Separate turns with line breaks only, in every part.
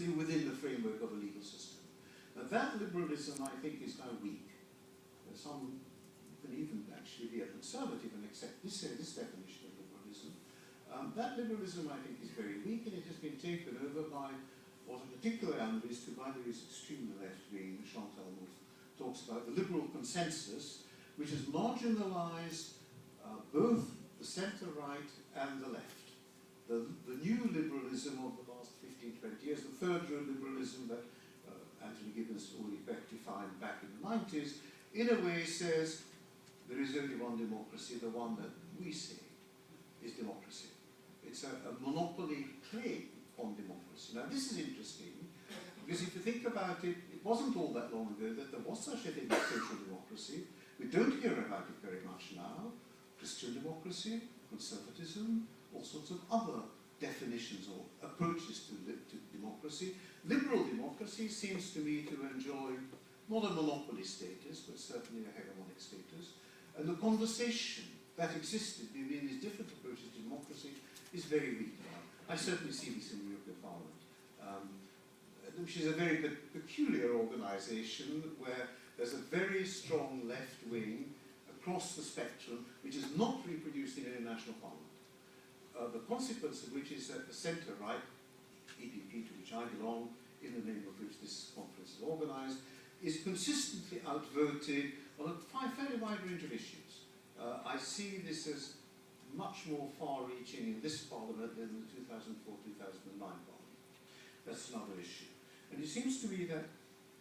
within the framework of a legal system. Now that liberalism, I think, is now weak. Some can even actually be a conservative and accept this definition of liberalism. That liberalism, I think, is very weak, and it has been taken over by what a particular analyst, who by the way is extremely left-wing, Chantal Mouffe, talks about the liberal consensus, which has marginalized both the centre-right and the left. The new liberalism of the last 15, 20 years, the third row liberalism that Anthony Gibbons already defined back in the 90s, in a way says there is only one democracy, the one that we say is democracy. It's a monopoly claim on democracy. Now this is interesting, because if you think about it, it wasn't all that long ago that there was such a thing as social democracy. We don't hear about it very much now. Christian democracy, conservatism, all sorts of other definitions or approaches to democracy. Liberal democracy seems to me to enjoy not a monopoly status, but certainly a hegemonic status. And the conversation that existed between these different approaches to democracy is very weak now. I certainly see this in the European Parliament, which is a very peculiar organisation where there's a very strong left wing across the spectrum, which is not reproduced in any national parliament. The consequence of which is that the centre-right, EPP, to which I belong, in the name of which this conference is organised, is consistently outvoted on a fairly wide range of issues. I see this as much more far-reaching in this Parliament than the 2004-2009 Parliament. That's another issue. And it seems to me that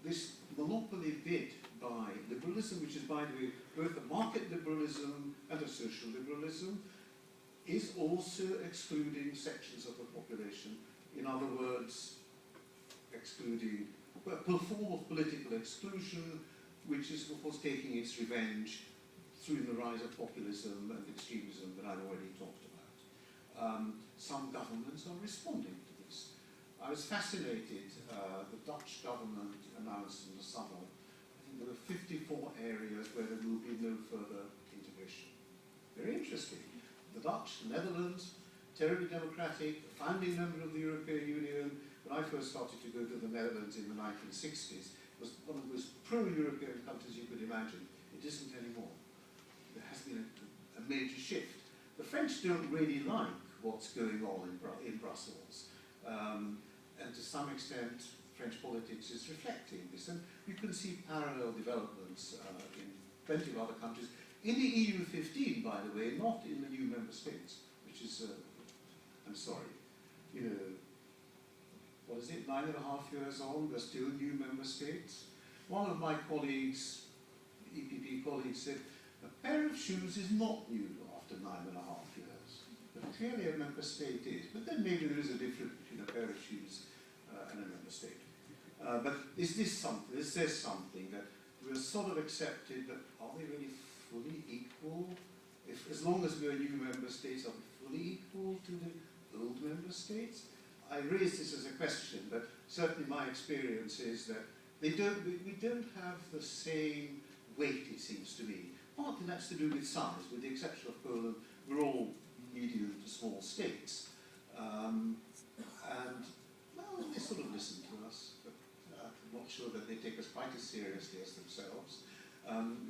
this monopoly bid by liberalism, which is, by the way, both a market liberalism and a social liberalism, is also excluding sections of the population. In other words, excluding a form of political exclusion, which is, of course, taking its revenge through the rise of populism and extremism that I've already talked about. Some governments are responding to this. I was fascinated, the Dutch government announced in the summer, I think there were 54 areas where there will be no further integration. Very interesting. The Dutch, the Netherlands, terribly democratic, founding member of the European Union. When I first started to go to the Netherlands in the 1960s, it was one of the most pro-European countries you could imagine. It isn't anymore. There has been a major shift. The French don't really like what's going on in Brussels. And to some extent, French politics is reflecting this. And you can see parallel developments in plenty of other countries. In the EU 15, by the way, not in the new member states, which is, I'm sorry, you know, what is it, 9.5 years on, we're still new member states. One of my colleagues, EPP colleagues, said, a pair of shoes is not new after 9.5 years. But clearly a member state is. But then maybe there is a difference between a pair of shoes and a member state. But is this something, this says something that we're sort of accepted that are we really fully equal? If, as long as we are new member states, are we fully equal to the old member states? I raise this as a question, but certainly my experience is that we don't have the same weight, it seems to me. Partly that's to do with size. With the exception of Poland, we're all medium to small states. And, well, they sort of listen to us, but I'm not sure that they take us quite as seriously as themselves.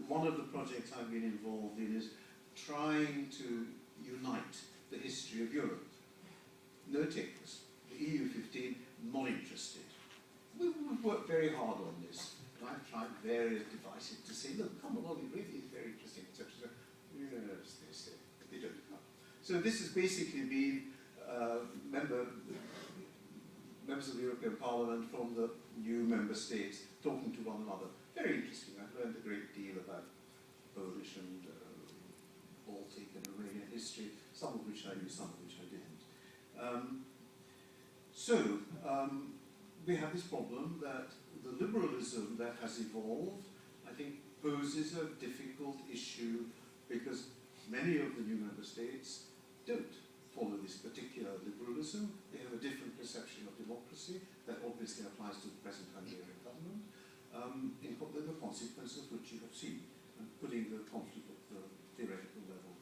One of the projects I've been involved in is trying to unite the history of Europe. No takers. The EU 15, not interested. We've worked very hard on this. And I've tried various devices to say, look, come along, it really is very interesting, etc. Yes, they say, they don't come. So this has basically been members of the European Parliament from the new member states talking to one another. Very interesting. I've learned a great deal about Polish and Baltic and Romanian history, some of which I knew, some of which I didn't. We have this problem that the liberalism that has evolved, I think, poses a difficult issue because many of the new member states don't follow this particular liberalism. They have a different perception of democracy that obviously applies to the present Hungarian government, in the consequences which you have seen, putting the conflict at the theoretical level.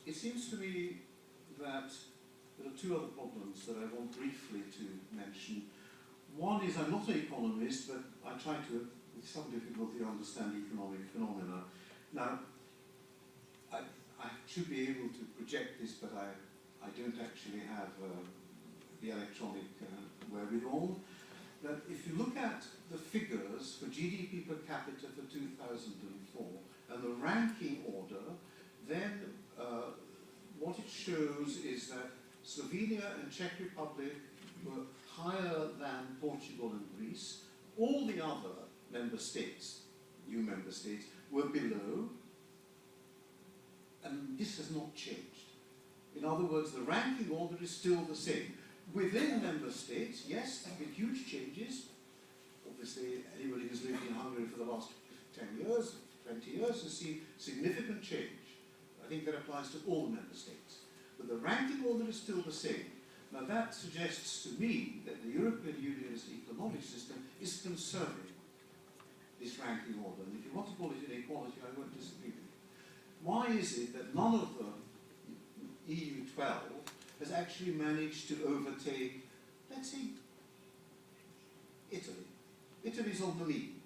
It seems to me that there are two other problems that I want briefly to One is, I'm not an economist, but I try to, with some difficulty, understand economic phenomena. Now, I should be able to project this, but I don't actually have the electronic wherewithal. That if you look at the figures for GDP per capita for 2004 and the ranking order, then what it shows is that Slovenia and Czech Republic were higher than Portugal and Greece. All the other member states, new member states, were below, and this has not changed. In other words, the ranking order is still the same. Within member states, yes, there have been huge changes. Obviously, anybody who's lived in Hungary for the last 10 years, 20 years, has seen significant change. I think that applies to all member states. But the ranking order is still the same. Now that suggests to me that the European Union's economic system is conserving this ranking order. And if you want to call it inequality, I won't disagree with you. Why is it that none of the EU 12 has actually managed to overtake, let's say, Italy? Italy's on the mean.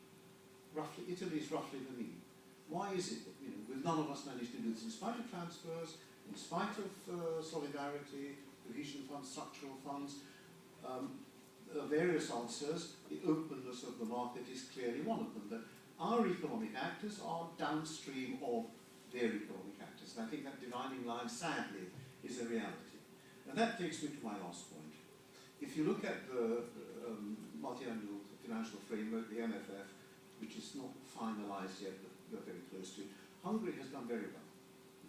Italy is roughly the mean. Why is it that with none of us managed to do this in spite of transfers, in spite of solidarity, cohesion funds, structural funds? There are various answers. The openness of the market is clearly one of them. That our economic actors are downstream of their economic actors. And I think that dividing line, sadly, is a reality. And that takes me to my last point. If you look at the multi-annual financial framework, the MFF, which is not finalized yet, but we're very close to it, Hungary has done very well.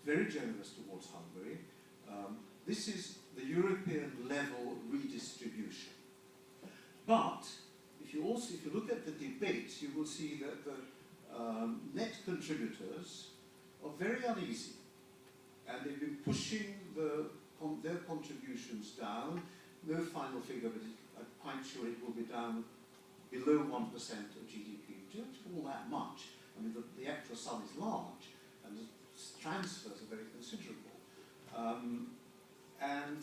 Very generous towards Hungary. This is the European level redistribution. But if you look at the debates, you will see that the net contributors are very uneasy, and they've been pushing their contributions down. No final figure, but I'm quite sure it will be down below 1% of GDP. Don't all that much. I mean, the actual sum is large, and the transfers are very considerable. And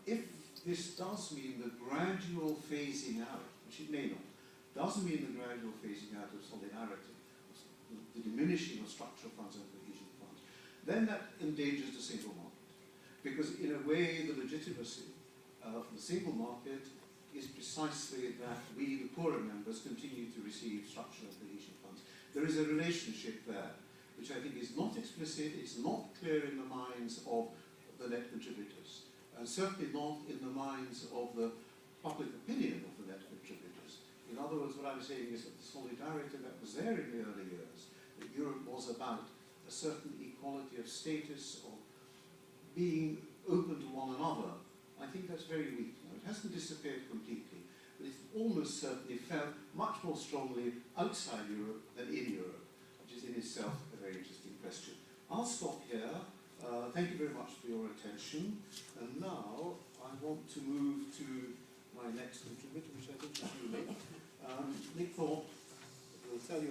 if this does mean the gradual phasing out, which it may not, does mean the gradual phasing out of solidarity, the diminishing of structural funds and cohesion funds, then that endangers the single market. Because in a way, the legitimacy of the single market is precisely that we, the poorer members, continue to receive structural cohesion funds. There is a relationship there, which I think is not explicit, it's not clear in the minds of the net contributors, and certainly not in the minds of the public opinion of the net contributors. In other words, what I'm saying is that the solidarity that was there in the early years, that Europe was about a certain equality of status, of being open to one another, I think that's very weak now. It hasn't disappeared completely, but it's almost certainly felt much more strongly outside Europe than in Europe, which is in itself a very interesting question. I'll stop here. Thank you very much for your attention. And now I want to move to my next contributor, which I think is you, Nick. Nick Thorpe will tell you